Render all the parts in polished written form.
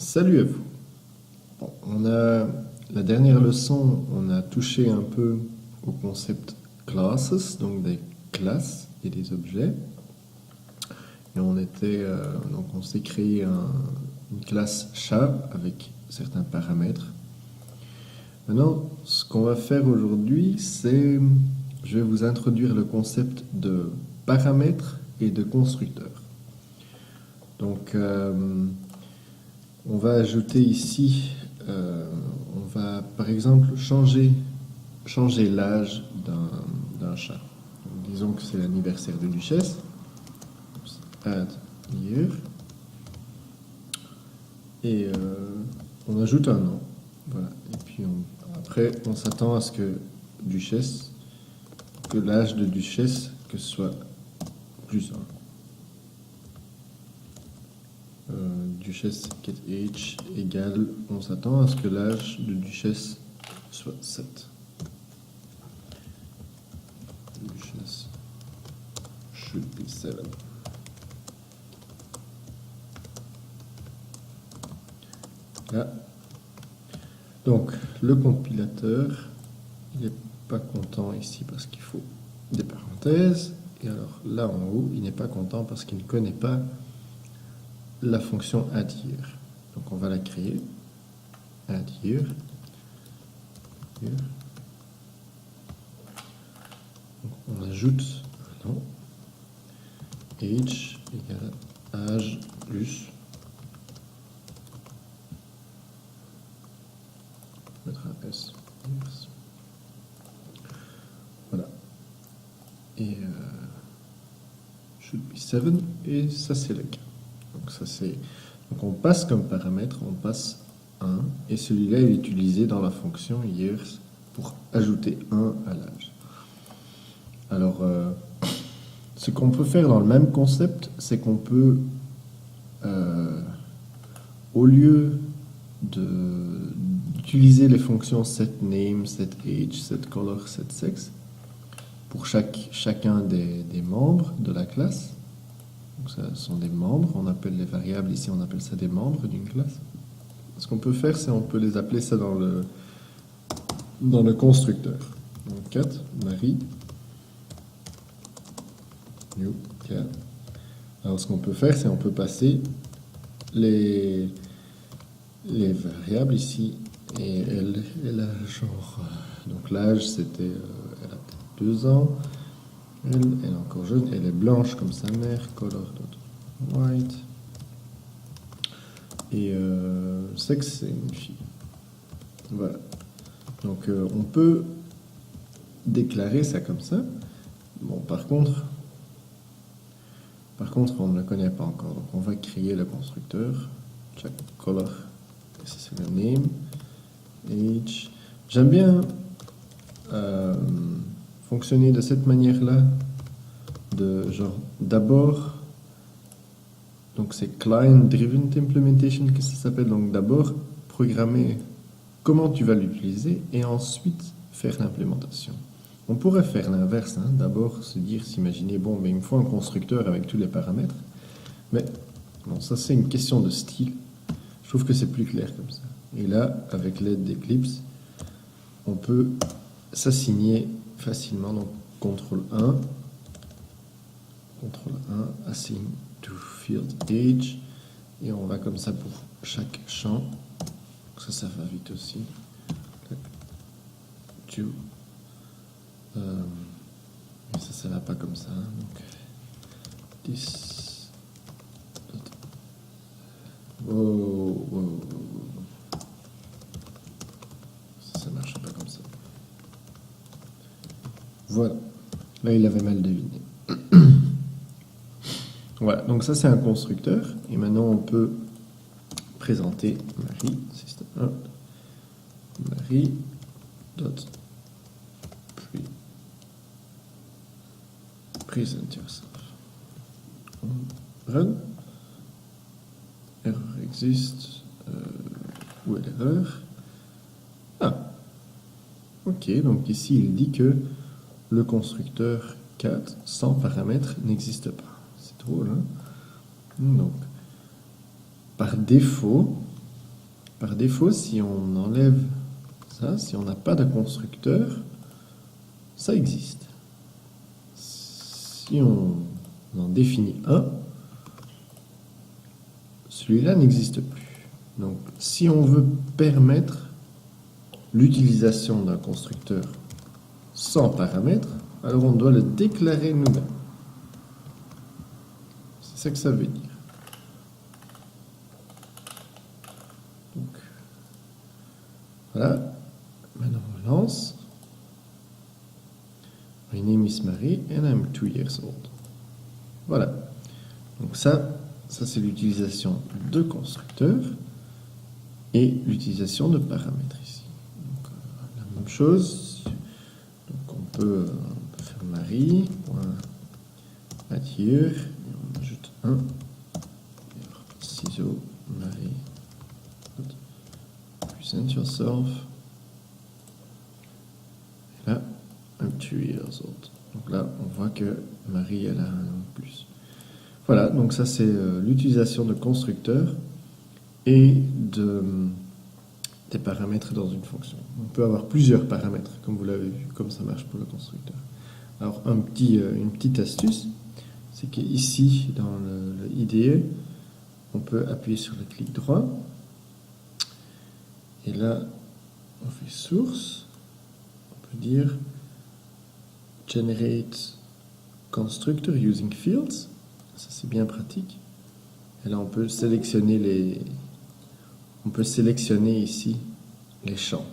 Salut à vous. Bon, la dernière leçon, on a touché un peu au concept classes, donc des classes et des objets. Et on s'est créé une classe chat avec certains paramètres. Maintenant, ce qu'on va faire aujourd'hui, je vais vous introduire le concept de paramètres et de constructeur. Donc, on va ajouter ici, on va par exemple changer l'âge d'un chat. Donc, disons que c'est l'anniversaire de Duchesse. Add year. Et on ajoute un an. Voilà. Et puis après, on s'attend à ce que l'âge de Duchesse, que ce soit plus 1. Duchesse get age égale, on s'attend à ce que l'âge de Duchesse soit 7. Duchesse should be 7. Là. Donc, le compilateur, il n'est pas content ici parce qu'il faut des parenthèses. Et alors, là en haut, il n'est pas content parce qu'il ne connaît pas la fonction add year. Donc, on va la créer. Add year. Donc, on ajoute un nom. Age égale âge plus. On mettra un S. Voilà. Et should be 7. Et ça, c'est le cas. Donc on passe comme paramètre, on passe 1. Et celui-là est utilisé dans la fonction years pour ajouter 1 à l'âge. Alors, ce qu'on peut faire dans le même concept, c'est qu'on peut, au lieu d'utiliser les fonctions setName, setAge, setColor, setSex pour chacun des membres de la classe. Donc ça sont des membres, on appelle les variables ici, on appelle ça des membres d'une classe. Ce qu'on peut faire, c'est on peut les appeler ça dans le constructeur. Donc cat, Marie, new, cat. Alors ce qu'on peut faire, c'est on peut passer les variables ici, et elle a genre, donc l'âge c'était, elle a peut-être 2 ans, elle est encore jeune, elle est blanche comme sa mère, color.white, et sexe c'est une fille. Voilà. Donc on peut déclarer ça comme ça. Bon, par contre on ne le connaît pas encore, donc on va créer le constructeur. Check color, ça c'est le name, age. J'aime bien fonctionner de cette manière-là, de genre d'abord, donc c'est client driven implementation que ça s'appelle, donc d'abord programmer comment tu vas l'utiliser et ensuite faire l'implémentation. On pourrait faire l'inverse, hein, d'abord s'imaginer, bon, mais il me faut un constructeur avec tous les paramètres, mais bon, ça c'est une question de style. Je trouve que c'est plus clair comme ça. Et là, avec l'aide d'Eclipse, on peut s'assigner facilement. Donc, CTRL 1, assign to field age, et on va comme ça pour chaque champ. Ça va vite aussi. Mais ça va pas comme ça. Donc, this. Wow. Ça marche pas comme ça. Voilà. Là, il avait mal deviné. Voilà. Donc ça, c'est un constructeur. Et maintenant, on peut présenter Marie. System out. Marie. Dot. Present yourself. Run. Error existe. Où est l'erreur? Ah. Ok, donc ici il dit que le constructeur cat sans paramètres n'existe pas. C'est drôle, hein? Donc, par défaut, par défaut, si on enlève ça, si on n'a pas de constructeur, ça existe. Si on en définit un, celui-là n'existe plus. Donc, si on veut permettre l'utilisation d'un constructeur sans paramètre, alors on doit le déclarer nous-mêmes. C'est ça que ça veut dire. Donc, voilà. Maintenant, on lance. My name is Marie and I'm 2 years old. Voilà. Donc ça c'est l'utilisation de constructeur et l'utilisation de paramètres ici. Donc, la même chose. Donc on peut faire Marie, add here, et on ajoute un. Ciseaux, Marie. Present yourself. Et là, I'm 2 years old. Donc là, on voit que Marie, elle a un an de plus. Voilà, donc ça c'est l'utilisation de constructeurs et des paramètres dans une fonction. On peut avoir plusieurs paramètres, comme vous l'avez vu, comme ça marche pour le constructeur. Alors une petite astuce, c'est qu'ici, dans le IDE, on peut appuyer sur le clic droit. Et là, on fait source. On peut dire generate constructor using fields. Ça c'est bien pratique. Et là on peut sélectionner ici les champs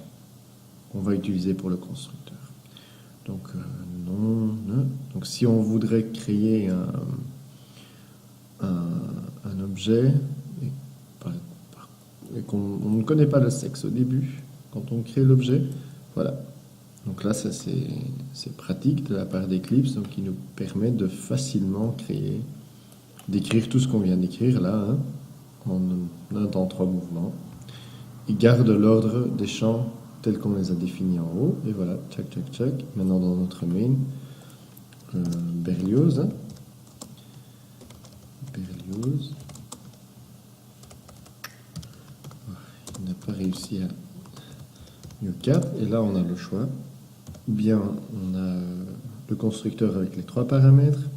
qu'on va utiliser pour le constructeur. Donc non. Donc si on voudrait créer un objet et qu'on ne connaît pas le sexe au début, quand on crée l'objet, voilà. Donc là, ça c'est pratique de la part d'Eclipse, donc qui nous permet de facilement d'écrire tout ce qu'on vient d'écrire là, hein, dans 3 mouvements. Il garde l'ordre des champs tels qu'on les a définis en haut, et voilà, tchac. Maintenant dans notre main, Berlioz. Hein. Berlioz. Il n'a pas réussi à New 4, et là on a le choix. Ou bien on a le constructeur avec les 3 paramètres,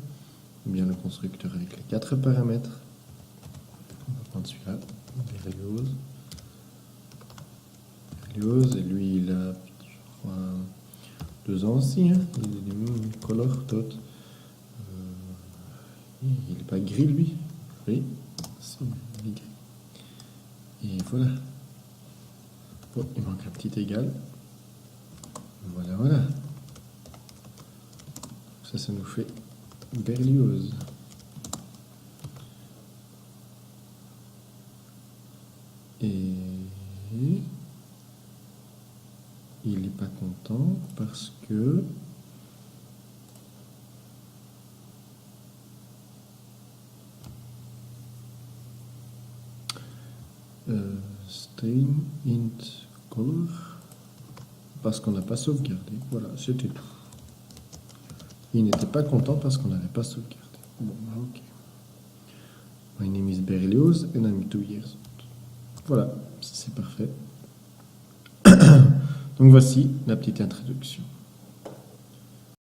ou bien le constructeur avec les 4 paramètres. On va prendre celui-là, Berlioz, et lui il a, je crois, 2 ans aussi, hein. Il est color dot. Il n'est pas gris lui. Oui, si, il est gris. Et voilà. Oh, il manque un petit égal. Voilà. Ça nous fait Berlioz. Et il n'est pas content parce que string int color, parce qu'on n'a pas sauvegardé. Voilà, c'était tout. Il n'était pas content parce qu'on n'avait pas sauvegardé. Bon, ok. My name is Berlioz and I'm 2 years old. Voilà, c'est parfait. Donc voici la petite introduction.